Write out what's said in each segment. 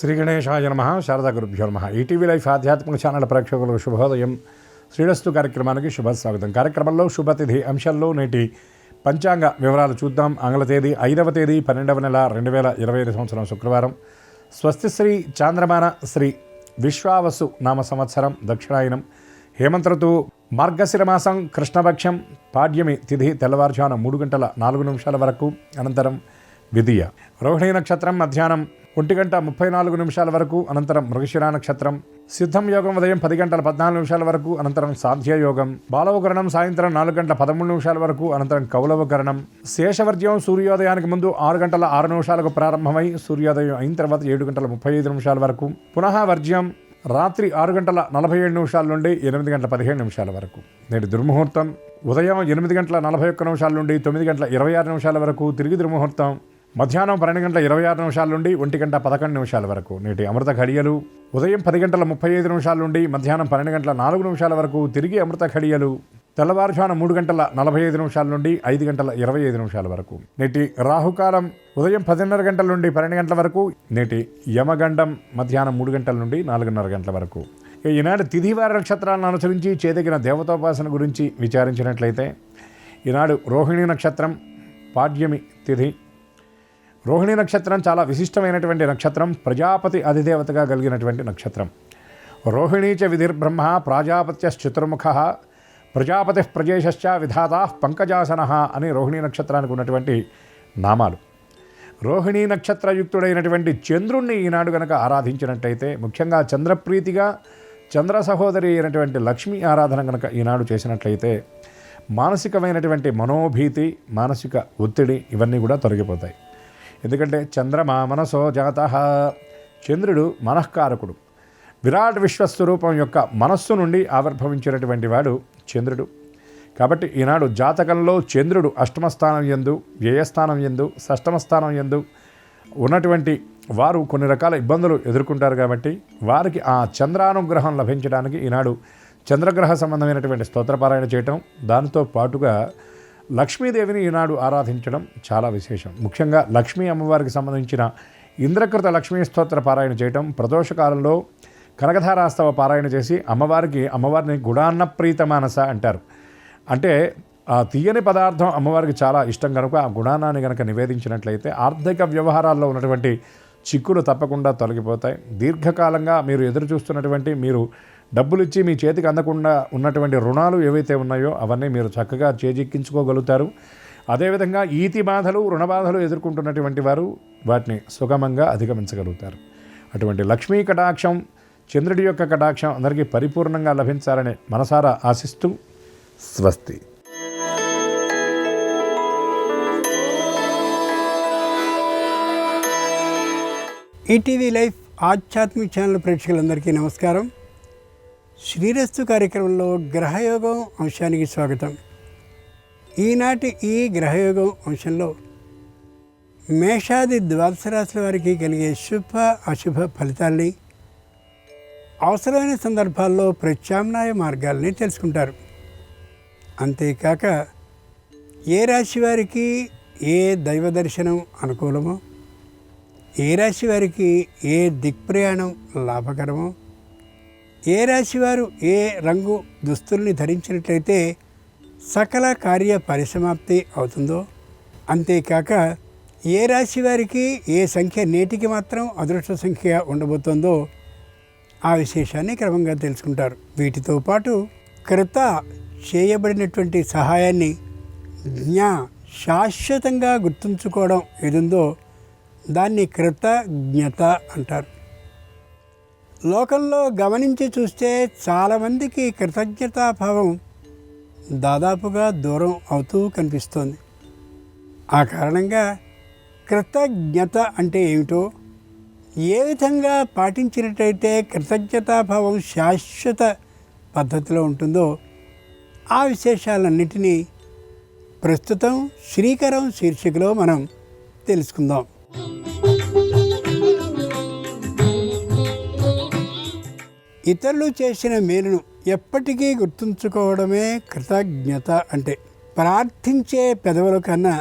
శ్రీ గణేశాయ నమః. శారదా గురుభ్యో నమః. ఈటీవీ లైఫ్ ఆధ్యాత్మిక ఛానల్ ప్రేక్షకులకు శుభోదయం. శ్రీరస్తు కార్యక్రమానికి శుభస్వాగతం. కార్యక్రమంలో శుభతిథి అంశాల్లో నేటి పంచాంగ వివరాలు చూద్దాం. ఆంగ్ల తేదీ 5వ తేదీ 12వ నెల 2025 సంవత్సరం శుక్రవారం. స్వస్తి శ్రీ చాంద్రమాన శ్రీ విశ్వావసు నామ సంవత్సరం దక్షిణాయనం. హేమంత ఋతువు మార్గశిర మాసం కృష్ణపక్షం. పాడ్యమి తిథి తెల్లవారుజామున 3:04 వరకు. అనంతరం విధియ. రోహిణీ నక్షత్రం మధ్యాహ్నం 1:34 వరకు. అనంతరం మృగశిర నక్షత్రం. సిద్ధం యోగం ఉదయం 10:14 వరకు. అనంతరం సాధ్య యోగం. బాలవకరణం సాయంత్రం 4:13 వరకు. అనంతరం కౌలవకరణం. శేషవర్జ్యం సూర్యోదయానికి ముందు 6:06 ప్రారంభమై సూర్యోదయం అయిన తర్వాత 7:35 వరకు. పునః వర్జ్యం రాత్రి 6:47 నుండి 8:15 వరకు. నేటి దుర్ముహూర్తం ఉదయం 8:41 నుండి 9:26 వరకు. తిరిగి దుర్ముహూర్తం మధ్యాహ్నం 12:26 నుండి 1:11 వరకు. నేటి అమృత ఘడియలు ఉదయం 10:35 నుండి మధ్యాహ్నం 12:04 వరకు. తిరిగి అమృత ఘడియలు తెల్లవారుజామున 3:45 నుండి 5:25 వరకు. నేటి రాహుకాలం ఉదయం 10:30 నుండి 12 వరకు. నేటి యమగండం మధ్యాహ్నం 3 నుండి 4:30 వరకు. ఈనాడు తిథివార నక్షత్రాలను అనుసరించి చేదగిన దేవతోపాసన గురించి విచారించినట్లయితే ఈనాడు రోహిణీ నక్షత్రం పాడ్యమి తిథి. రోహిణీ నక్షత్రం చాలా విశిష్టమైనటువంటి నక్షత్రం. ప్రజాపతి అధిదేవతగా కలిగినటువంటి నక్షత్రం. రోహిణీచ విధిర్బ్రహ్మ ప్రాజాపత్యశ్చతుర్ముఖ ప్రజాపతి ప్రజేశ్చ విధాతా పంకజాసన అని రోహిణీ నక్షత్రానికి ఉన్నటువంటి నామాలు. రోహిణీ నక్షత్రయుక్తుడైనటువంటి చంద్రుణ్ణి ఈనాడు కనుక ఆరాధించినట్లయితే, ముఖ్యంగా చంద్రప్రీతిగా చంద్ర సహోదరి అయినటువంటి లక్ష్మీ ఆరాధన కనుక ఈనాడు చేసినట్లయితే మానసికమైనటువంటి మనోభీతి, మానసిక ఒత్తిడి ఇవన్నీ కూడా తొలగిపోతాయి. ఎందుకంటే చంద్రమా మనసో జాత, చంద్రుడు మనఃకారకుడు. విరాట్ విశ్వస్వరూపం యొక్క మనస్సు నుండి ఆవిర్భవించినటువంటి వాడు చంద్రుడు. కాబట్టి ఈనాడు జాతకంలో చంద్రుడు అష్టమ స్థానం యందు, వ్యయస్థానం యందు, షష్టమ స్థానం యందు ఉన్నటువంటి వారు కొన్ని రకాల ఇబ్బందులు ఎదుర్కొంటారు. కాబట్టి వారికి ఆ చంద్రానుగ్రహం లభించడానికి ఈనాడు చంద్రగ్రహ సంబంధమైనటువంటి స్తోత్రపారాయణ చేయటం, దానితో పాటుగా లక్ష్మీదేవిని ఈనాడు ఆరాధించడం చాలా విశేషం. ముఖ్యంగా లక్ష్మీ అమ్మవారికి సంబంధించిన ఇంద్రకృత లక్ష్మీ స్తోత్ర పారాయణ చేయటం, ప్రదోషకాలంలో కనకధారాస్తవ పారాయణ చేసి అమ్మవారిని గుడాన్నప్రీత మానస అంటారు. అంటే ఆ తీయని పదార్థం అమ్మవారికి చాలా ఇష్టం కనుక ఆ గుణాన్ని కనుక నివేదించినట్లయితే ఆర్థిక వ్యవహారాల్లో ఉన్నటువంటి చిక్కులు తప్పకుండా తొలగిపోతాయి. దీర్ఘకాలంగా మీరు ఎదురు చూస్తున్నటువంటి, మీరు డబ్బులు ఇచ్చి మీ చేతికి అందకుండా ఉన్నటువంటి రుణాలు ఏవైతే ఉన్నాయో అవన్నీ మీరు చక్కగా చేజిక్కించుకోగలుగుతారు. అదేవిధంగా ఈతి బాధలు, రుణ బాధలు ఎదుర్కొంటున్నటువంటి వారు వాటిని సుగమంగా అధిగమించగలుగుతారు. అటువంటి లక్ష్మీ కటాక్షం, చంద్రుడి యొక్క కటాక్షం అందరికీ పరిపూర్ణంగా లభించాలని మనసారా ఆశిస్తూ స్వస్తి. ఈటీవీ లైఫ్ ఆధ్యాత్మిక ఛానల్ ప్రేక్షకులందరికీ నమస్కారం. శ్రీరస్తు కార్యక్రమంలో గ్రహయోగం అంశానికి స్వాగతం. ఈనాటి ఈ గ్రహయోగం అంశంలో మేషాది ద్వాదశ రాశుల వారికి కలిగే శుభ అశుభ ఫలితాల్ని, అవసరమైన సందర్భాల్లో ప్రత్యామ్నాయ మార్గాల్ని తెలుసుకుంటారు. అంతేకాక ఏ రాశి వారికి ఏ దైవ దర్శనం అనుకూలమో, ఏ రాశి వారికి ఏ దిక్ప్రయాణం లాభకరమో, ఏ రాశివారు ఏ రంగు దుస్తుల్ని ధరించినట్లయితే సకల కార్య పరిసమాప్తి అవుతుందో, అంతేకాక ఏ రాశి వారికి ఏ సంఖ్య నేటికి మాత్రం అదృష్ట సంఖ్య ఉండబోతుందో ఆ విశేషాన్ని క్రమంగా తెలుసుకుంటారు. వీటితో పాటు కృత చేయబడినటువంటి సహాయాన్ని శాశ్వతంగా గుర్తుంచుకోవడం ఏదుందో దాన్ని కృతజ్ఞత అంటారు. లోకంలో గమనించి చూస్తే చాలామందికి కృతజ్ఞతాభావం దాదాపుగా దూరం అవుతూ కనిపిస్తోంది. ఆ కారణంగా కృతజ్ఞత అంటే ఏమిటో, ఏ విధంగా పాటించినట్టయితే కృతజ్ఞతాభావం శాశ్వత పద్ధతిలో ఉంటుందో ఆ విశేషాలన్నింటినీ ప్రస్తుతం శ్రీకరం శీర్షికలో మనం తెలుసుకుందాం. ఇతరులు చేసిన మేలును ఎప్పటికీ గుర్తుంచుకోవడమే కృతజ్ఞత అంటే. ప్రార్థించే పెదవుల కన్నా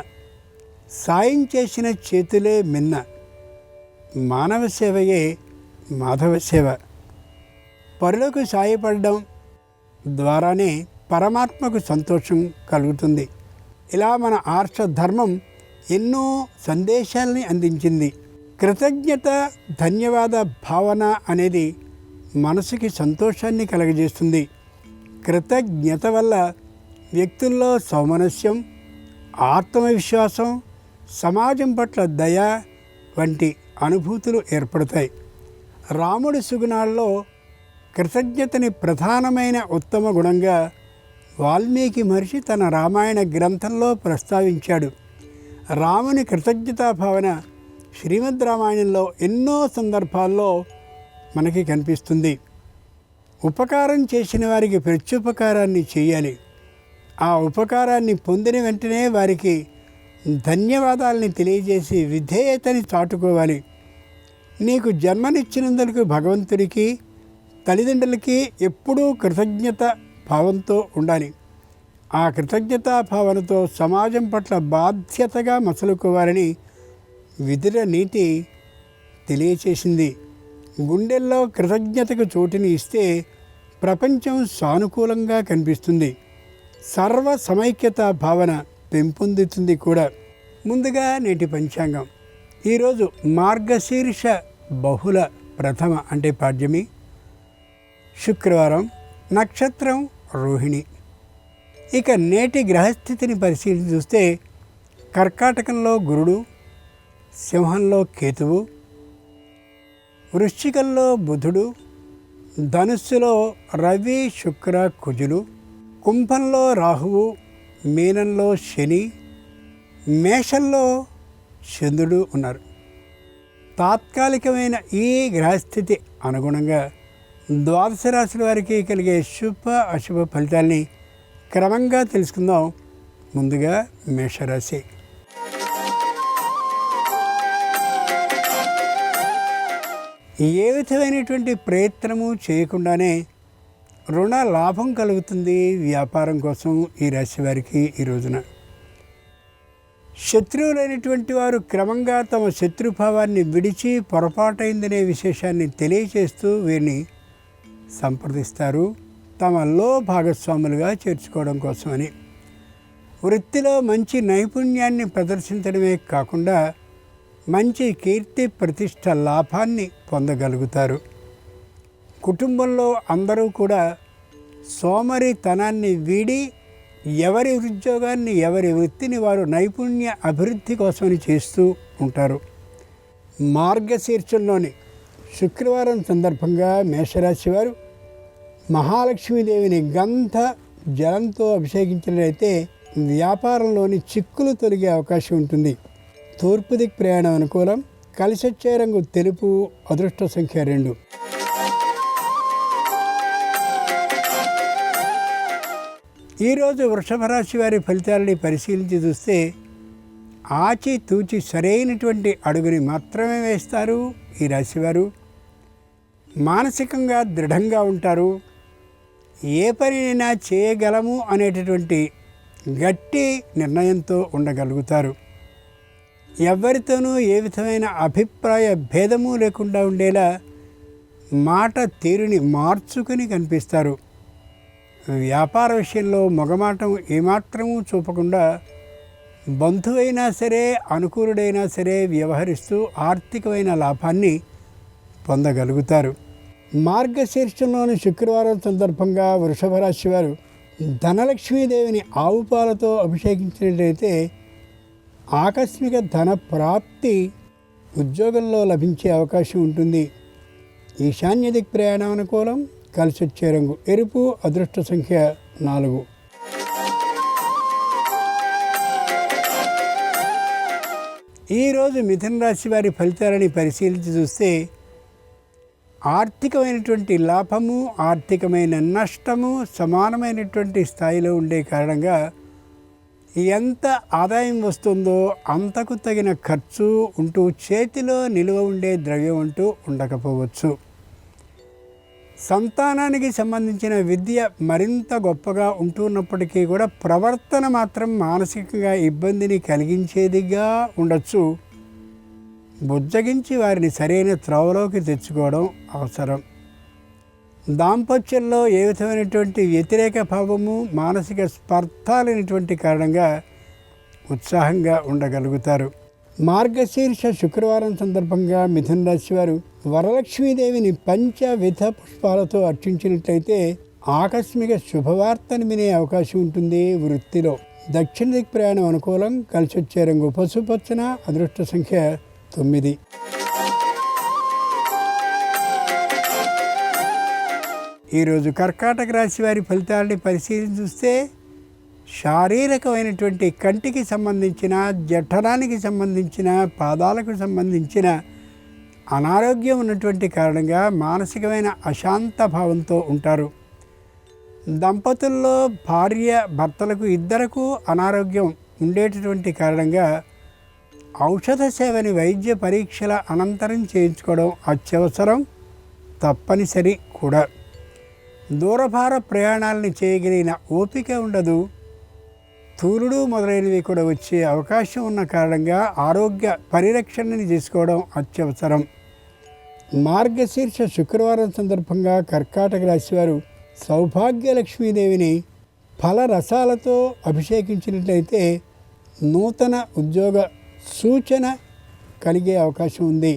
సాయం చేసిన చేతులే మిన్న. మానవ సేవయే మాధవ సేవ. పరులకు సాయపడడం ద్వారానే పరమాత్మకు సంతోషం కలుగుతుంది. ఇలా మన ఆర్ష ధర్మం ఎన్నో సందేశాలని అందించింది. కృతజ్ఞత, ధన్యవాద భావన అనేది మనసుకి సంతోషాన్ని కలగజేస్తుంది. కృతజ్ఞత వల్ల వ్యక్తుల్లో సౌమనస్యం, ఆత్మవిశ్వాసం, సమాజం పట్ల దయ వంటి అనుభూతులు ఏర్పడతాయి. రాముడి సుగుణాల్లో కృతజ్ఞతని ప్రధానమైన ఉత్తమ గుణంగా వాల్మీకి మహర్షి తన రామాయణ గ్రంథంలో ప్రస్తావించాడు. రాముని కృతజ్ఞతా భావన శ్రీమద్ రామాయణంలో ఎన్నో సందర్భాల్లో మనకి కనిపిస్తుంది. ఉపకారం చేసిన వారికి ప్రత్యుపకారాన్ని చేయాలి. ఆ ఉపకారాన్ని పొందిన వెంటనే వారికి ధన్యవాదాలని తెలియజేసి విధేయతని చాటుకోవాలి. నీకు జన్మనిచ్చినందుకు భగవంతుడికి, తల్లిదండ్రులకి ఎప్పుడూ కృతజ్ఞత భావంతో ఉండాలి. ఆ కృతజ్ఞతా భావనతో సమాజం పట్ల బాధ్యతగా మసలుకోవాలని విదుర నీతి తెలియచేసింది. గుండెల్లో కృతజ్ఞతకు చోటుని ఇస్తే ప్రపంచం సానుకూలంగా కనిపిస్తుంది. సర్వ సమైక్యతా భావన పెంపొందుతుంది కూడా. ముందుగా నేటి పంచాంగం. ఈరోజు మార్గశీర్ష బహుళ ప్రథమ అంటే పాడ్యమి, శుక్రవారం, నక్షత్రం రోహిణి. ఇక నేటి గ్రహస్థితిని పరిశీలించి చూస్తే కర్కాటకంలో గురుడు, సింహంలో కేతువు, వృశ్చికంలో బుధుడు, ధనుస్సులో రవి, శుక్ర, కుజులు, కుంభంలో రాహువు, మీనంలో శని, మేషంలో చంద్రుడు ఉన్నారు. తాత్కాలికమైన ఈ గ్రహస్థితి అనుగుణంగా ద్వాదశ రాశుల వారికి కలిగే శుభ అశుభ ఫలితాల్ని క్రమంగా తెలుసుకుందాం. ముందుగా మేషరాశి. ఏ విధమైనటువంటి ప్రయత్నము చేయకుండానే రుణ లాభం కలుగుతుంది వ్యాపారం కోసం ఈ రాశి వారికి. ఈ రోజున శత్రువులైనటువంటి వారు క్రమంగా తమ శత్రుభావాన్ని విడిచి పొరపాటైందనే విశేషాన్ని తెలియచేస్తూ వీరిని సంప్రదిస్తారు, తమలో భాగస్వాములుగా చేర్చుకోవడం కోసమని. వృత్తిలో మంచి నైపుణ్యాన్ని ప్రదర్శించడమే కాకుండా మంచి కీర్తి ప్రతిష్ట లాభాన్ని పొందగలుగుతారు. కుటుంబంలో అందరూ కూడా సోమరితనాన్ని వీడి ఎవరి ఉద్యోగాన్ని, ఎవరి వృత్తిని వారు నైపుణ్య అభివృద్ధి కోసమని చేస్తూ ఉంటారు. మార్గశీర్షంలోని శుక్రవారం సందర్భంగా మేషరాశి వారు మహాలక్ష్మీదేవిని గంధ జలంతో అభిషేకించినట్లయితే వ్యాపారంలోని చిక్కులు తొలగే అవకాశం ఉంటుంది. తూర్పు దిక్ ప్రయాణం అనుకూలం. కలిసొచ్చే రంగు తెలుపు. అదృష్ట సంఖ్య 2. ఈరోజు వృషభ రాశి వారి ఫలితాలని పరిశీలించి చూస్తే ఆచితూచి సరైనటువంటి అడుగుని మాత్రమే వేస్తారు ఈ రాశివారు. మానసికంగా దృఢంగా ఉంటారు. ఏ పనినైనా చేయగలము అనేటటువంటి గట్టి నిర్ణయంతో ఉండగలుగుతారు. ఎవరితోనూ ఏ విధమైన అభిప్రాయ భేదము లేకుండా ఉండేలా మాట తీరుని మార్చుకుని కనిపిస్తారు. వ్యాపార విషయంలో మొగమాటం ఏమాత్రమూ చూపకుండా బంధువైనా సరే, అనుకూలుడైనా సరే వ్యవహరిస్తూ ఆర్థికమైన లాభాన్ని పొందగలుగుతారు. మార్గశీర్షంలోని శుక్రవారం సందర్భంగా వృషభ రాశి వారు ధనలక్ష్మీదేవిని ఆవు పాలతో అభిషేకించినట్లయితే ఆకస్మిక ధన ప్రాప్తి ఉద్యోగంలో లభించే అవకాశం ఉంటుంది. ఈశాన్య దిక్ ప్రయాణం అనుకూలం. కలిసొచ్చే రంగు ఎరుపు. అదృష్ట సంఖ్య 4. ఈరోజు మిథున రాశి వారి ఫలితాలని పరిశీలించి చూస్తే ఆర్థికమైనటువంటి లాభము, ఆర్థికమైన నష్టము సమానమైనటువంటి స్థాయిలో ఉండే కారణంగా ఎంత ఆదాయం వస్తుందో అంతకు తగిన ఖర్చు ఉంటూ చేతిలో నిలువ ఉండే ద్రవ్యం అంటూ ఉండకపోవచ్చు. సంతానానికి సంబంధించిన విద్య మరింత గొప్పగా ఉంటున్నప్పటికీ కూడా ప్రవర్తన మాత్రం మానసికంగా ఇబ్బందిని కలిగించేదిగా ఉండొచ్చు. బుజ్జగించి వారిని సరైన త్రోవలోకి తెచ్చుకోవడం అవసరం. దాంపత్యంలో ఏ విధమైనటువంటి వ్యతిరేక భావము, మానసిక స్పర్ధాలైనటువంటి కారణంగా ఉత్సాహంగా ఉండగలుగుతారు. మార్గశీర్ష శుక్రవారం సందర్భంగా మిథున రాశి వారు వరలక్ష్మీదేవిని పంచవిధ పుష్పాలతో అర్చించినట్లయితే ఆకస్మిక శుభవార్తను వినే అవకాశం ఉంటుంది. వృత్తిలో దక్షిణ దిక్ ప్రయాణం అనుకూలం. కలిసి వచ్చే రంగు పసుపచ్చన. అదృష్ట సంఖ్య 9. ఈరోజు కర్కాటక రాశి వారి ఫలితాలని పరిశీలించి చూస్తే శారీరకమైనటువంటి కంటికి సంబంధించిన, జఠరానికి సంబంధించిన, పాదాలకు సంబంధించిన అనారోగ్యం ఉన్నటువంటి కారణంగా మానసికమైన అశాంత భావంతో ఉంటారు. దంపతుల్లో భార్య భర్తలకు ఇద్దరకు అనారోగ్యం ఉండేటటువంటి కారణంగా ఔషధ సేవని వైద్య పరీక్షల అనంతరం చేయించుకోవడం అత్యవసరం, తప్పనిసరి కూడా. దూరభార ప్రయాణాలని చేయగలిగిన ఓపిక ఉండదు. తూలుడు మొదలైనవి కూడా వచ్చే అవకాశం ఉన్న కారణంగా ఆరోగ్య పరిరక్షణని చేసుకోవడం అత్యవసరం. మార్గశీర్ష శుక్రవారం సందర్భంగా కర్కాటక రాశి వారు సౌభాగ్యలక్ష్మీదేవిని ఫల రసాలతో అభిషేకించినట్లయితే నూతన ఉద్యోగ సూచన కలిగే అవకాశం ఉంది.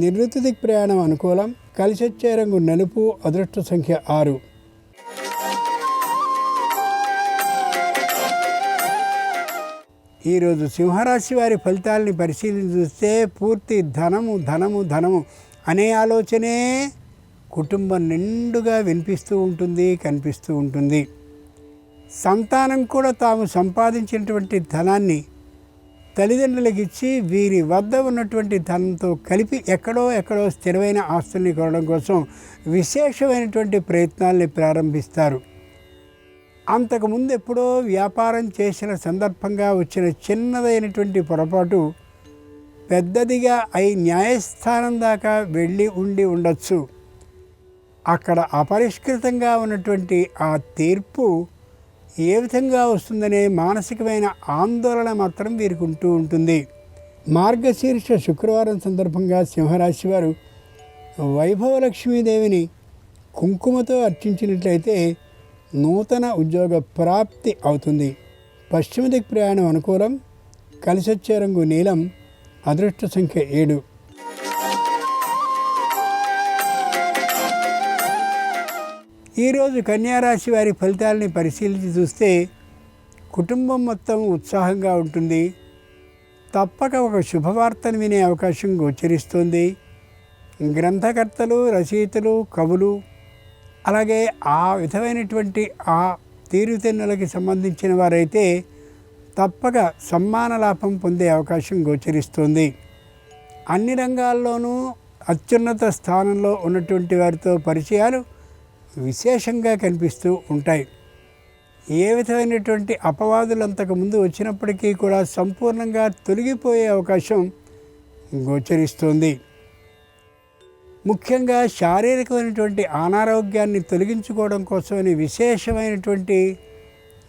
నివృత్తి దిక్ ప్రయాణం అనుకూలం. కలిసి వచ్చే రంగు నలుపు. అదృష్ట సంఖ్య 6. ఈరోజు సింహరాశి వారి ఫలితాలని పరిశీలించి చూస్తే పూర్తి ధనము ధనము ధనము అనే ఆలోచనే కుటుంబం నిండుగా వినిపిస్తూ ఉంటుంది, కనిపిస్తూ ఉంటుంది. సంతానం కూడా తాము సంపాదించినటువంటి ధనాన్ని తల్లిదండ్రులకు ఇచ్చి వీరి వద్ద ఉన్నటువంటి ధనంతో కలిపి ఎక్కడో స్థిరమైన ఆస్తుల్ని కొనడం కోసం విశేషమైనటువంటి ప్రయత్నాల్ని ప్రారంభిస్తారు. అంతకుముందు ఎప్పుడో వ్యాపారం చేసిన సందర్భంగా వచ్చిన చిన్నదైనటువంటి పొరపాటు పెద్దదిగా అయి న్యాయస్థానం దాకా వెళ్ళి ఉండొచ్చు. అక్కడ అపరిష్కృతంగా ఉన్నటువంటి ఆ తీర్పు ఏ విధంగా వస్తుందనే మానసికమైన ఆందోళన మాత్రం వీరికి ఉంటూ ఉంటుంది. మార్గశీర్ష శుక్రవారం సందర్భంగా సింహరాశి వారు వైభవలక్ష్మీదేవిని కుంకుమతో అర్చించినట్లయితే నూతన ఉద్యోగ ప్రాప్తి అవుతుంది. పశ్చిమ దిక్ ప్రయాణం అనుకూలం. కలిసొచ్చే రంగు నీలం. అదృష్ట సంఖ్య 7. ఈరోజు కన్యారాశి వారి ఫలితాలని పరిశీలించి చూస్తే కుటుంబం మొత్తం ఉత్సాహంగా ఉంటుంది. తప్పక ఒక శుభవార్తను వినే అవకాశం గోచరిస్తుంది. గ్రంథకర్తలు, రచయితలు, కవులు, అలాగే ఆ విధమైనటువంటి ఆ తీరుతెన్నులకి సంబంధించిన వారైతే తప్పక సమ్మాన లాభం పొందే అవకాశం గోచరిస్తుంది. అన్ని రంగాల్లోనూ అత్యున్నత స్థానంలో ఉన్నటువంటి వారితో పరిచయాలు విశేషంగా కనిపిస్తూ ఉంటాయి. ఏ విధమైనటువంటి అపవాదులు అంతకుముందు వచ్చినప్పటికీ కూడా సంపూర్ణంగా తొలగిపోయే అవకాశం గోచరిస్తుంది. ముఖ్యంగా శారీరకమైనటువంటి అనారోగ్యాన్ని తొలగించుకోవడం కోసమని విశేషమైనటువంటి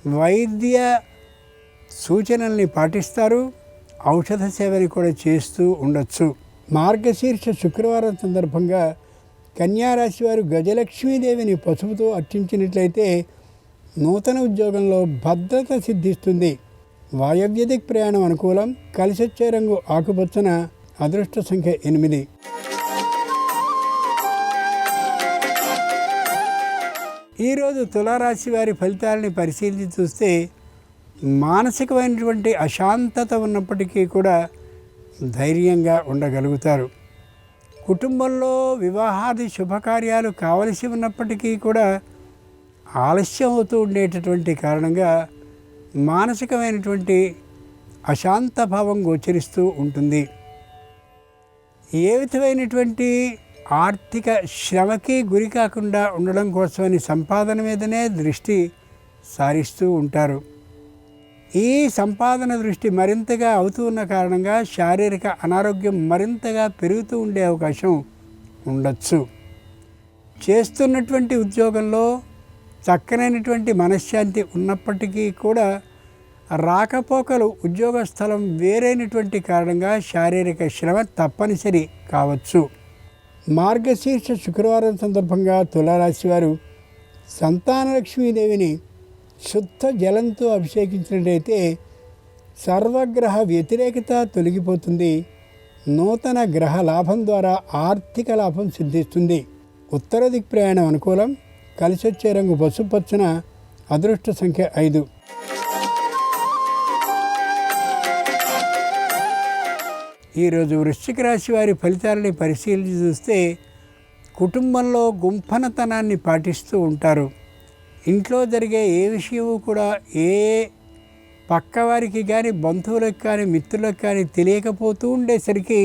వైద్య సూచనల్ని పాటిస్తారు. ఔషధ సేవని కూడా చేస్తూ ఉండొచ్చు. మార్గశీర్ష శుక్రవారం సందర్భంగా కన్యారాశి వారు గజలక్ష్మీదేవిని పసుపుతో అర్చించినట్లయితే నూతన ఉద్యోగంలో భద్రత సిద్ధిస్తుంది. వాయవ్య దిక్ ప్రయాణం అనుకూలం. కలిసొచ్చే రంగు ఆకుపచ్చన. అదృష్ట సంఖ్య 8. ఈరోజు తులారాశి వారి ఫలితాలని పరిశీలించి చూస్తే మానసికమైనటువంటి అశాంతత ఉన్నప్పటికీ కూడా ధైర్యంగా ఉండగలుగుతారు. కుటుంబంలో వివాహాది శుభకార్యాలు కావలసి ఉన్నప్పటికీ కూడా ఆలస్యం అవుతూ ఉండేటటువంటి కారణంగా మానసికమైనటువంటి అశాంత భావం గోచరిస్తూ ఉంటుంది. ఏ విధమైనటువంటి ఆర్థిక శ్రమకి గురి కాకుండా ఉండడం కోసమని సంపాదన మీదనే దృష్టి సారిస్తూ ఉంటారు. ఈ సంపాదన దృష్టి మరింతగా అవుతూ ఉన్న కారణంగా శారీరక అనారోగ్యం మరింతగా పెరుగుతూ ఉండే అవకాశం ఉండొచ్చు. చేస్తున్నటువంటి ఉద్యోగంలో చక్కనైనటువంటి మనశ్శాంతి ఉన్నప్పటికీ కూడా రాకపోకలు, ఉద్యోగ స్థలం వేరైనటువంటి కారణంగా శారీరక శ్రమ తప్పనిసరి కావచ్చు. మార్గశీర్ష శుక్రవారం సందర్భంగా తులారాశి వారు సంతానలక్ష్మీదేవిని శుద్ధ జలంతో అభిషేకించినట్లయితే సర్వగ్రహ వ్యతిరేకత తొలగిపోతుంది. నూతన గ్రహ లాభం ద్వారా ఆర్థిక లాభం సిద్ధిస్తుంది. ఉత్తర దిక్ ప్రయాణం అనుకూలం. కలిసొచ్చే రంగు పసుపచ్చన. అదృష్ట సంఖ్య 5. ఈరోజు వృశ్చిక రాశి వారి ఫలితాలని పరిశీలించి చూస్తే కుటుంబంలో గుంపనతనాన్ని పాటిస్తూ ఉంటారు. ఇంట్లో జరిగే ఏ విషయము కూడా ఏ పక్కవారికి కానీ, బంధువులకు కానీ, మిత్రులకు కానీ తెలియకపోతూ ఉండేసరికి,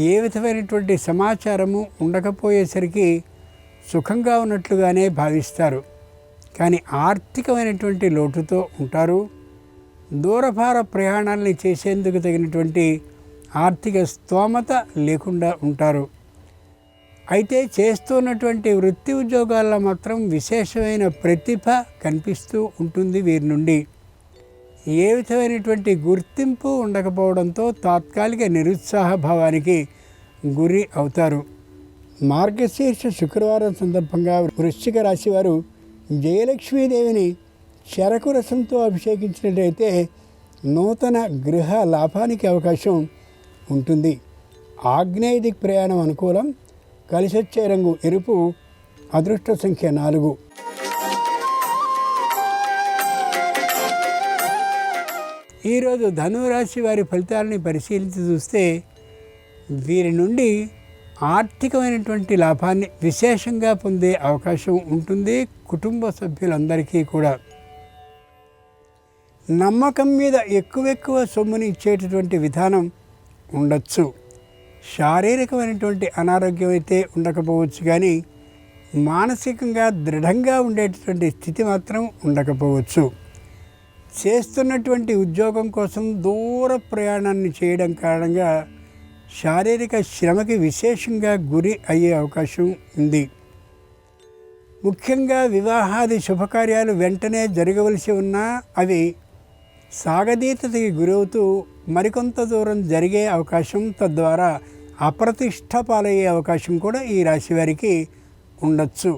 ఏ విధమైనటువంటి సమాచారము ఉండకపోయేసరికి సుఖంగా ఉన్నట్లుగానే భావిస్తారు. కానీ ఆర్థికమైనటువంటి లోటుతో ఉంటారు. దూరభార ప్రయాణాలని చేసేందుకు తగినటువంటి ఆర్థిక స్తోమత లేకుండా ఉంటారు. అయితే చేస్తున్నటువంటి వృత్తి ఉద్యోగాల్లో మాత్రం విశేషమైన ప్రతిభ కనిపిస్తూ ఉంటుంది. వీరి నుండి ఏ విధమైనటువంటి గుర్తింపు ఉండకపోవడంతో తాత్కాలిక నిరుత్సాహ భావానికి గురి అవుతారు. మార్గశీర్ష శుక్రవారం సందర్భంగా వృశ్చిక రాశి వారు జయలక్ష్మీదేవిని చెరకు రసంతో అభిషేకించినట్లయితే నూతన గృహ లాభానికి అవకాశం ఉంటుంది. ఆగ్నేయ దిక్ ప్రయాణం అనుకూలం. కలిసొచ్చే రంగు ఎరుపు. అదృష్ట సంఖ్య 4. ఈరోజు ధనురాశి వారి ఫలితాలని పరిశీలించి చూస్తే వీరి నుండి ఆర్థికమైనటువంటి లాభాన్ని విశేషంగా పొందే అవకాశం ఉంటుంది. కుటుంబ సభ్యులందరికీ కూడా నమ్మకం మీద ఎక్కువ సొమ్ముని ఇచ్చేటటువంటి విధానం ఉండొచ్చు. శారీరకమైనటువంటి అనారోగ్యం అయితే ఉండకపోవచ్చు, కానీ మానసికంగా దృఢంగా ఉండేటటువంటి స్థితి మాత్రం ఉండకపోవచ్చు. చేస్తున్నటువంటి ఉద్యోగం కోసం దూర ప్రయాణాన్ని చేయడం కారణంగా శారీరక శ్రమకి విశేషంగా గురి అయ్యే అవకాశం ఉంది. ముఖ్యంగా వివాహాది శుభకార్యాలు వెంటనే జరగవలసి ఉన్నా అవి సాగదీతకి గురవుతూ మరికొంత దూరం జరిగే అవకాశం, తద్వారా అప్రతిష్ట పాలయ్యే అవకాశం కూడా ఈ రాశి వారికి ఉండొచ్చు.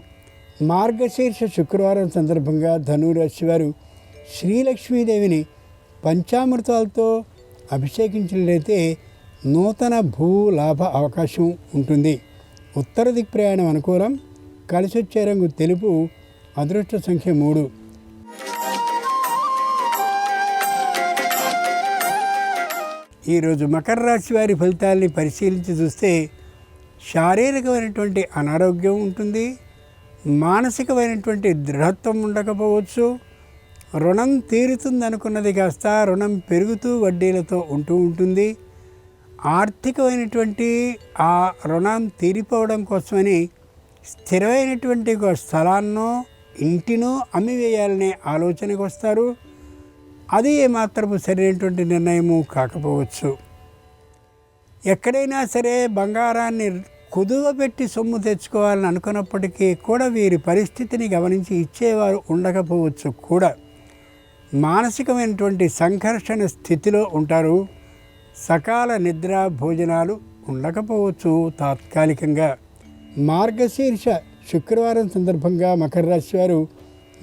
మార్గశీర్ష శుక్రవారం సందర్భంగా ధనురాశి వారు శ్రీలక్ష్మీదేవిని పంచామృతాలతో అభిషేకించినట్లయితే నూతన భూ లాభ అవకాశం ఉంటుంది. ఉత్తర దిక్ ప్రయాణం అనుకూలం. కలిసొచ్చే రంగు తెలుపు. అదృష్ట సంఖ్య 3. ఈరోజు మకర రాశి వారి ఫలితాలని పరిశీలించి చూస్తే శారీరకమైనటువంటి అనారోగ్యం ఉంటుంది. మానసికమైనటువంటి దృఢత్వం ఉండకపోవచ్చు. రుణం తీరుతుందనుకున్నది కాస్త రుణం పెరుగుతూ వడ్డీలతో ఉంటూ ఉంటుంది. ఆర్థికమైనటువంటి ఆ రుణం తీరిపోవడం కోసమని స్థిరమైనటువంటి ఒక స్థలాన్నో ఇంటినో అమ్మివేయాలనే ఆలోచనకు వస్తారు. అది ఏమాత్రము సరైనటువంటి నిర్ణయము కాకపోవచ్చు. ఎక్కడైనా సరే బంగారాన్ని కుదువ పెట్టి సొమ్ము తెచ్చుకోవాలని అనుకున్నప్పటికీ కూడా వీరి పరిస్థితిని గమనించి ఇచ్చేవారు ఉండకపోవచ్చు కూడా. మానసికమైనటువంటి సంఘర్షణ స్థితిలో ఉంటారు. సకాల నిద్ర భోజనాలు ఉండకపోవచ్చు తాత్కాలికంగా. మార్గశీర్ష శుక్రవారం సందర్భంగా మకర రాశి వారు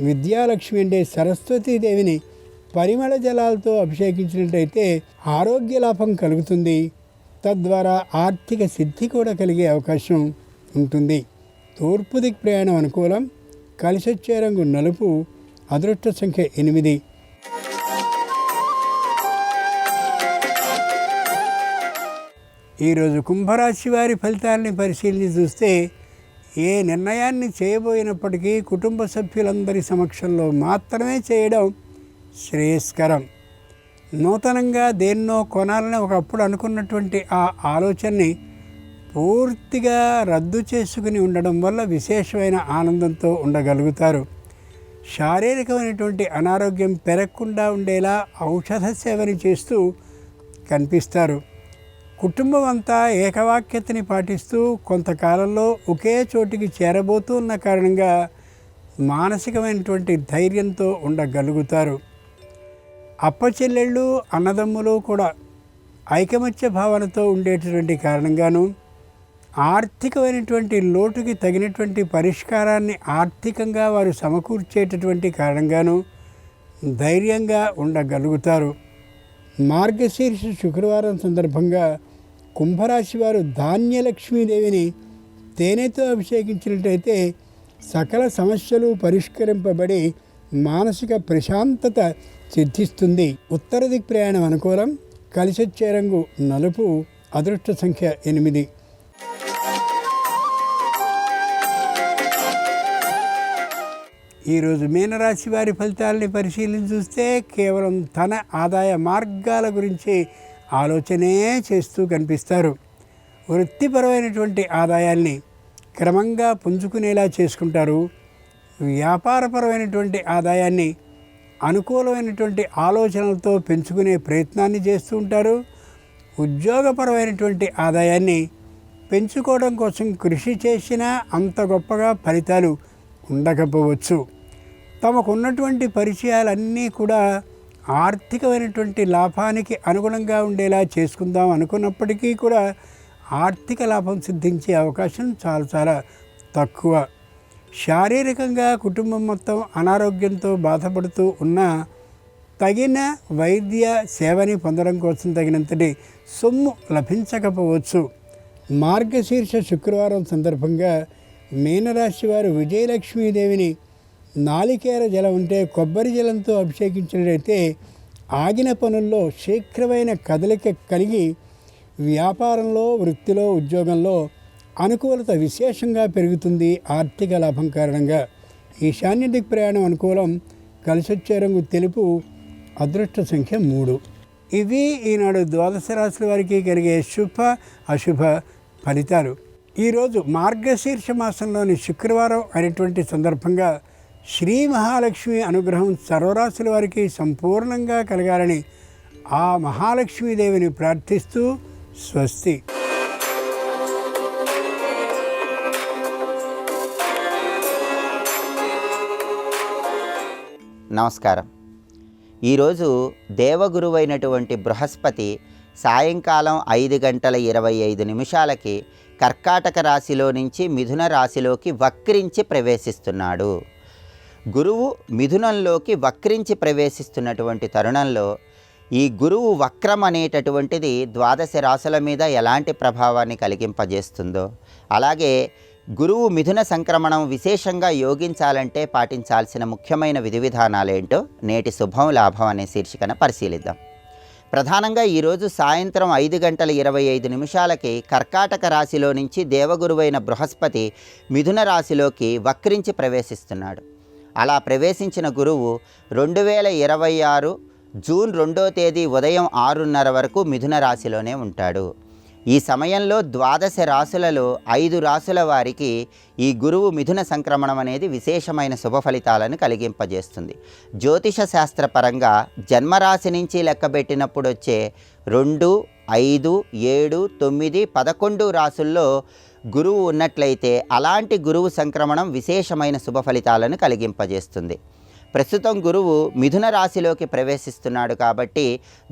విద్యాలక్ష్మి అంటే సరస్వతీదేవిని పరిమళ జలాలతో అభిషేకించినట్లయితే ఆరోగ్య లాభం కలుగుతుంది. తద్వారా ఆర్థిక సిద్ధి కూడా కలిగే అవకాశం ఉంటుంది. తూర్పు దిక్ ప్రయాణం అనుకూలం. కలిసొచ్చే రంగు నలుపు. అదృష్ట సంఖ్య 8. ఈరోజు కుంభరాశి వారి ఫలితాలని పరిశీలించి చూస్తే ఏ నిర్ణయాన్ని చేయబోయినప్పటికీ కుటుంబ సభ్యులందరి సమక్షంలో మాత్రమే చేయడం శ్రేయస్కరం. నూతనంగా దేన్నో కొనాలని ఒకప్పుడు అనుకున్నటువంటి ఆ ఆలోచనని పూర్తిగా రద్దు చేసుకుని ఉండడం వల్ల విశేషమైన ఆనందంతో ఉండగలుగుతారు. శారీరకమైనటువంటి అనారోగ్యం పెరగకుండా ఉండేలా ఔషధ సేవని చేస్తూ కనిపిస్తారు. కుటుంబం అంతా ఏకవాక్యతని పాటిస్తూ కొంతకాలంలో ఒకే చోటికి చేరబోతూ ఉన్న కారణంగా మానసికమైనటువంటి ధైర్యంతో ఉండగలుగుతారు. అప్పచెల్లెళ్ళు అన్నదమ్ములు కూడా ఐకమత్య భావనతో ఉండేటటువంటి కారణంగాను ఆర్థికమైనటువంటి లోటుకి తగినటువంటి పరిష్కారాన్ని ఆర్థికంగా వారు సమకూర్చేటటువంటి కారణంగాను ధైర్యంగా ఉండగలుగుతారు. మార్గశీర్ష శుక్రవారం సందర్భంగా కుంభరాశి వారు ధాన్యలక్ష్మీదేవిని తేనెతో అభిషేకించినట్లయితే సకల సమస్యలు పరిష్కరింపబడి మానసిక ప్రశాంతత సిద్ధిస్తుంది. ఉత్తర దిక్ ప్రయాణం అనుకూలం. కలిసొచ్చే రంగు నలుపు. అదృష్ట సంఖ్య 8. ఈరోజు మీనరాశి వారి ఫలితాలని పరిశీలించి చూస్తే కేవలం ధన ఆదాయ మార్గాల గురించి ఆలోచనే చేస్తూ కనిపిస్తారు. వృత్తిపరమైనటువంటి ఆదాయాల్ని క్రమంగా పుంజుకునేలా చేసుకుంటారు. వ్యాపారపరమైనటువంటి ఆదాయాన్ని అనుకూలమైనటువంటి ఆలోచనలతో పెంచుకునే ప్రయత్నాన్ని చేస్తూ ఉంటారు. ఉద్యోగపరమైనటువంటి ఆదాయాన్ని పెంచుకోవడం కోసం కృషి చేసినా అంత గొప్పగా ఫలితాలు ఉండకపోవచ్చు. తమకున్నటువంటి పరిచయాలన్నీ కూడా ఆర్థికమైనటువంటి లాభానికి అనుగుణంగా ఉండేలా చేసుకుందాం అనుకున్నప్పటికీ కూడా ఆర్థిక లాభం సిద్ధించే అవకాశం చాలా తక్కువ. శారీరకంగా కుటుంబం మొత్తం అనారోగ్యంతో బాధపడుతూ ఉన్న తగిన వైద్య సేవని పొందడం కోసం తగినంతటి సొమ్ము లభించకపోవచ్చు. మార్గశీర్ష శుక్రవారం సందర్భంగా మీనరాశి వారు విజయలక్ష్మీదేవిని నాలికేర జలం ఉంటే కొబ్బరి జలంతో అభిషేకించినట్లయితే ఆగిన పనుల్లో శీఘ్రమైన కదలిక కలిగి వ్యాపారంలో, వృత్తిలో, ఉద్యోగంలో అనుకూలత విశేషంగా పెరుగుతుంది. ఆర్థిక లాభం కారణంగా ఈశాన్య దిక్ ప్రయాణం అనుకూలం. కలిసొచ్చే రంగు తెలుపు. అదృష్ట సంఖ్య 3. ఇవి ఈనాడు ద్వాదశ రాశుల వారికి కలిగే శుభ అశుభ ఫలితాలు. ఈరోజు మార్గశీర్ష మాసంలోని శుక్రవారం అనేటువంటి సందర్భంగా శ్రీ మహాలక్ష్మి అనుగ్రహం సర్వరాశుల వారికి సంపూర్ణంగా కలగాలని ఆ మహాలక్ష్మీదేవిని ప్రార్థిస్తూ స్వస్తి. నమస్కారం. ఈరోజు దేవగురువైనటువంటి బృహస్పతి సాయంకాలం 5:25 కర్కాటక రాశిలో నుంచి మిథున రాశిలోకి వక్రించి ప్రవేశిస్తున్నాడు. గురువు మిథునంలోకి వక్రించి ప్రవేశిస్తున్నటువంటి తరుణంలో ఈ గురువు వక్రం అనేటటువంటిది ద్వాదశ రాశుల మీద ఎలాంటి ప్రభావాన్ని కలిగింపజేస్తుందో, అలాగే గురువు మిథున సంక్రమణం విశేషంగా యోగించాలంటే పాటించాల్సిన ముఖ్యమైన విధి విధానాలేంటో నేటి శుభం లాభం అనే శీర్షికన పరిశీలిద్దాం. ప్రధానంగా ఈరోజు సాయంత్రం 5:25 కర్కాటక రాశిలో నుంచి దేవగురువైన బృహస్పతి మిథున రాశిలోకి వక్రించి ప్రవేశిస్తున్నాడు. అలా ప్రవేశించిన గురువు 2026 జూన్ 2వ తేదీ ఉదయం 6:30 వరకు మిథున రాశిలోనే ఉంటాడు. ఈ సమయంలో ద్వాదశ రాశులలో 5 రాశుల వారికి ఈ గురువు మిథున సంక్రమణం అనేది విశేషమైన శుభ ఫలితాలను కలిగింపజేస్తుంది. జ్యోతిష శాస్త్రపరంగా జన్మరాశి నుంచి లెక్కబెట్టినప్పుడు వచ్చే 2, 5, 7, 9, 11 రాశుల్లో గురువు ఉన్నట్లయితే అలాంటి గురువు సంక్రమణం విశేషమైన శుభ ఫలితాలను కలిగింపజేస్తుంది. ప్రస్తుతం గురువు మిథున రాశిలోకి ప్రవేశిస్తున్నాడు కాబట్టి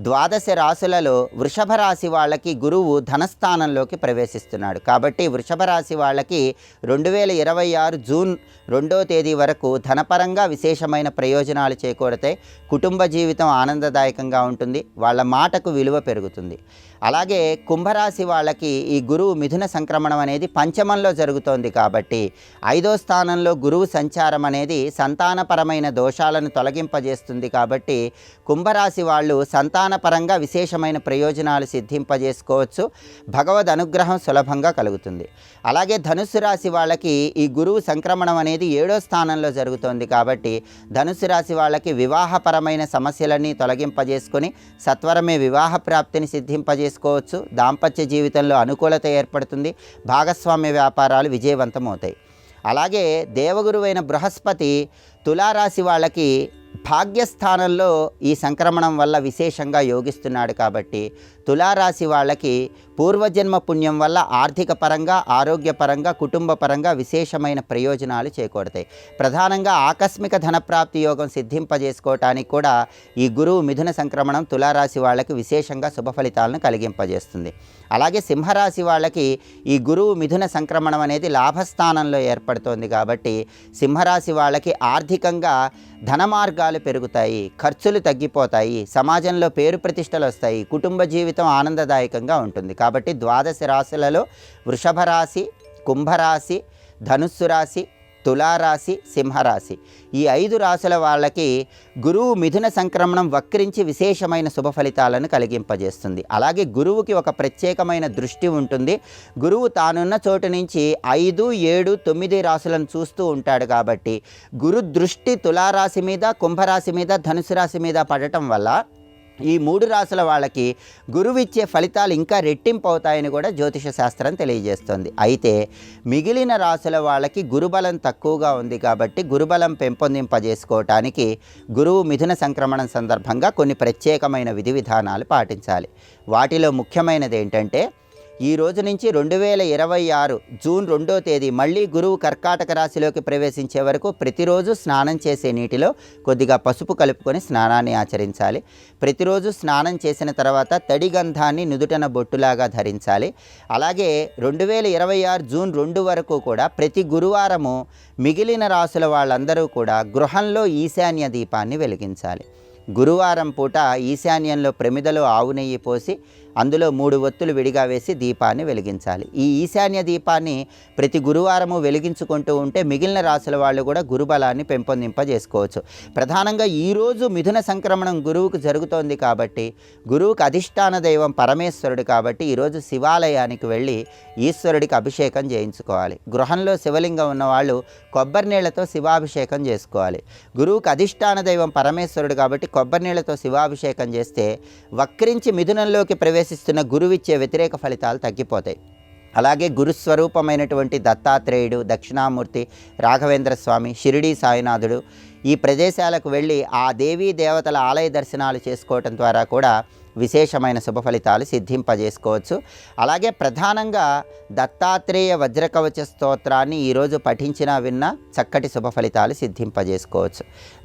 ద్వాదశ రాశులలో వృషభ రాశి వాళ్ళకి గురువు ధనస్థానంలోకి ప్రవేశిస్తున్నాడు. కాబట్టి వృషభ రాశి వాళ్ళకి 2026 జూన్ 2వ తేదీ వరకు ధనపరంగా విశేషమైన ప్రయోజనాలు చేకూరతాయి. కుటుంబ జీవితం ఆనందదాయకంగా ఉంటుంది. వాళ్ళ మాటకు విలువ పెరుగుతుంది. అలాగే కుంభరాశి వాళ్ళకి ఈ గురువు మిథున సంక్రమణం అనేది పంచమంలో జరుగుతోంది కాబట్టి 5వ స్థానంలో గురువు సంచారం అనేది సంతానపరమైన దోషాలను తొలగింపజేస్తుంది. కాబట్టి కుంభరాశి వాళ్ళు సంతానపరంగా విశేషమైన ప్రయోజనాలు సిద్ధింపజేసుకోవచ్చు. భగవద్ అనుగ్రహం సులభంగా కలుగుతుంది. అలాగే ధనుస్సు రాశి వాళ్ళకి ఈ గురువు సంక్రమణం అనేది 7వ స్థానంలో జరుగుతోంది కాబట్టి ధనుస్సు రాశి వాళ్ళకి వివాహపరమైన సమస్యలన్నీ తొలగింపజేసుకొని సత్వరమే వివాహ ప్రాప్తిని సిద్ధింపజేసుకోవచ్చు. దాంపత్య జీవితంలో అనుకూలత ఏర్పడుతుంది. భాగస్వామ్య వ్యాపారాలు విజయవంతమవుతాయి. అలాగే దేవగురువైన బృహస్పతి తులారాశి వాళ్ళకి భాగ్యస్థానంలో ఈ సంక్రమణం వల్ల విశేషంగా యోగిస్తున్నాడు కాబట్టి తులారాశి వాళ్ళకి పూర్వజన్మ పుణ్యం వల్ల ఆర్థిక పరంగా, ఆరోగ్యపరంగా, కుటుంబ పరంగా విశేషమైన ప్రయోజనాలు చేకూడతాయి. ప్రధానంగా ఆకస్మిక ధనప్రాప్తి యోగం సిద్ధింపజేసుకోవటానికి కూడా ఈ గురువు మిథున సంక్రమణం తులారాశి వాళ్ళకి విశేషంగా శుభ ఫలితాలను కలిగింపజేస్తుంది. అలాగే సింహరాశి వాళ్ళకి ఈ గురువు మిథున సంక్రమణం అనేది లాభస్థానంలో ఏర్పడుతోంది కాబట్టి సింహరాశి వాళ్ళకి ఆర్థికంగా ధన మార్గాలు పెరుగుతాయి, ఖర్చులు తగ్గిపోతాయి, సమాజంలో పేరు ప్రతిష్టలు వస్తాయి, కుటుంబ జీవితం ఆనందదాయకంగా ఉంటుంది. కాబట్టి ద్వాదశ రాశులలో వృషభ రాశి, కుంభరాశి, ధనుస్సు రాశి, తులారాశి, సింహరాశి ఈ 5 రాశుల వాళ్ళకి గురువు మిథున సంక్రమణం వక్రించి విశేషమైన శుభ ఫలితాలను కలిగింపజేస్తుంది. అలాగే గురువుకి ఒక ప్రత్యేకమైన దృష్టి ఉంటుంది. గురువు తానున్న చోటు నుంచి 5, 7, 9 రాశులను చూస్తూ ఉంటాడు కాబట్టి గురు దృష్టి తులారాశి మీద, కుంభరాశి మీద, ధనుసు రాశి మీద పడటం వల్ల ఈ 3 రాశుల వాళ్ళకి గురువు ఇచ్చే ఫలితాలు ఇంకా రెట్టింపు అవుతాయని కూడా జ్యోతిష శాస్త్రం తెలియజేస్తుంది. అయితే మిగిలిన రాశుల వాళ్ళకి గురుబలం తక్కువగా ఉంది కాబట్టి గురుబలం పెంపొందింపజేసుకోవటానికి గురువు మిథున సంక్రమణం సందర్భంగా కొన్ని ప్రత్యేకమైన విధి విధానాలు పాటించాలి. వాటిలో ముఖ్యమైనది ఏంటంటే ఈ రోజు నుంచి 2026 జూన్ 2వ తేదీ మళ్ళీ గురువు కర్కాటక రాశిలోకి ప్రవేశించే వరకు ప్రతిరోజు స్నానం చేసే నీటిలో కొద్దిగా పసుపు కలుపుకొని స్నానాన్ని ఆచరించాలి. ప్రతిరోజు స్నానం చేసిన తర్వాత తడి గంధాన్ని నుదుటన బొట్టులాగా ధరించాలి. అలాగే 2026 జూన్ 2 వరకు కూడా ప్రతి గురువారము మిగిలిన రాశుల వాళ్ళందరూ కూడా గృహంలో ఈశాన్య దీపాన్ని వెలిగించాలి. గురువారం పూట ఈశాన్యంలో ప్రమిదలో ఆవు నెయ్యి పోసి అందులో 3 ఒత్తులు విడిగా వేసి దీపాన్ని వెలిగించాలి. ఈ ఈశాన్య దీపాన్ని ప్రతి గురువారము వెలిగించుకుంటూ ఉంటే మిగిలిన రాశుల వాళ్ళు కూడా గురుబలాన్ని పెంపొందింపజేసుకోవచ్చు. ప్రధానంగా ఈరోజు మిథున సంక్రమణం గురువుకు జరుగుతోంది కాబట్టి గురువుకు అధిష్టాన దైవం పరమేశ్వరుడు కాబట్టి ఈరోజు శివాలయానికి వెళ్ళి ఈశ్వరుడికి అభిషేకం చేయించుకోవాలి. గృహంలో శివలింగం ఉన్నవాళ్ళు కొబ్బరి నీళ్లతో శివాభిషేకం చేసుకోవాలి. గురువుకు అధిష్టాన దైవం పరమేశ్వరుడు కాబట్టి కొబ్బరి నీళ్లతో శివాభిషేకం చేస్తే వక్రించి మిథునంలోకి ప్రవేశిస్తున్న గురువిచ్చే వ్యతిరేక ఫలితాలు తగ్గిపోతాయి. అలాగే గురుస్వరూపమైనటువంటి దత్తాత్రేయుడు, దక్షిణామూర్తి, రాఘవేంద్ర స్వామి, షిరిడీ సాయినాథుడు ఈ ప్రదేశాలకు వెళ్ళి ఆ దేవీ దేవతల ఆలయ దర్శనాలు చేసుకోవటం ద్వారా కూడా విశేషమైన శుభ ఫలితాలు సిద్ధింపజేసుకోవచ్చు. అలాగే ప్రధానంగా దత్తాత్రేయ వజ్రకవచ స్తోత్రాన్ని ఈరోజు పఠించినా విన్నా చక్కటి శుభ ఫలితాలు సిద్ధింపజేసుకోవచ్చు.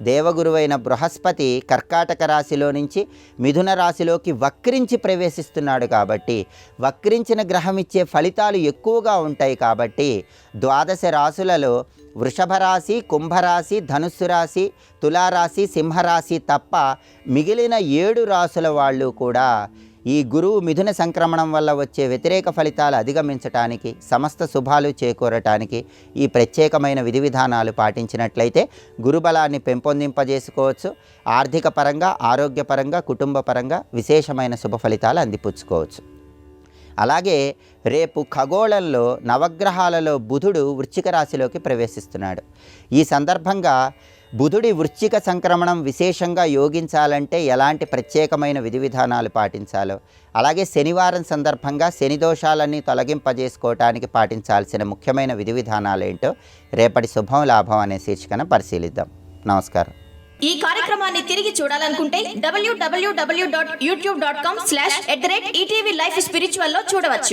దేవగురువైన బృహస్పతి కర్కాటక రాశిలో నుంచి మిథున రాశిలోకి వక్రించి ప్రవేశిస్తున్నాడు కాబట్టి వక్రించిన గ్రహం ఇచ్చే ఫలితాలు ఎక్కువగా ఉంటాయి. కాబట్టి ద్వాదశ రాశులలో వృషభ రాశి, కుంభరాశి, ధనుస్సు రాశి, తులారాశి, సింహరాశి తప్ప మిగిలిన 7 రాశుల వాళ్ళు కూడా ఈ గురువు మిథున సంక్రమణం వల్ల వచ్చే వ్యతిరేక ఫలితాలు అధిగమించటానికి, సమస్త శుభాలు చేకూరటానికి ఈ ప్రత్యేకమైన విధి విధానాలు పాటించినట్లయితే గురుబలాన్ని పెంపొందింపజేసుకోవచ్చు. ఆర్థిక పరంగా, ఆరోగ్యపరంగా, కుటుంబ పరంగా విశేషమైన శుభ ఫలితాలు అందిపుచ్చుకోవచ్చు. అలాగే రేపు ఖగోళంలో నవగ్రహాలలో బుధుడు వృశ్చిక రాశిలోకి ప్రవేశిస్తున్నాడు. ఈ సందర్భంగా బుధుడి వృశ్చిక సంక్రమణం విశేషంగా యోగించాలంటే ఎలాంటి ప్రత్యేకమైన విధి విధానాలు పాటించాలో, అలాగే శనివారం సందర్భంగా శని దోషాలన్నీ తొలగింపజేసుకోవటానికి పాటించాల్సిన ముఖ్యమైన విధి విధానాలు ఏంటో రేపటి శుభం లాభం అనే శీర్షికన పరిశీలిద్దాం. నమస్కారం. ఈ కార్యక్రమాన్ని తిరిగి చూడాలనుకుంటే www.youtube.com/ETV Life Spiritual లో చూడవచ్చు.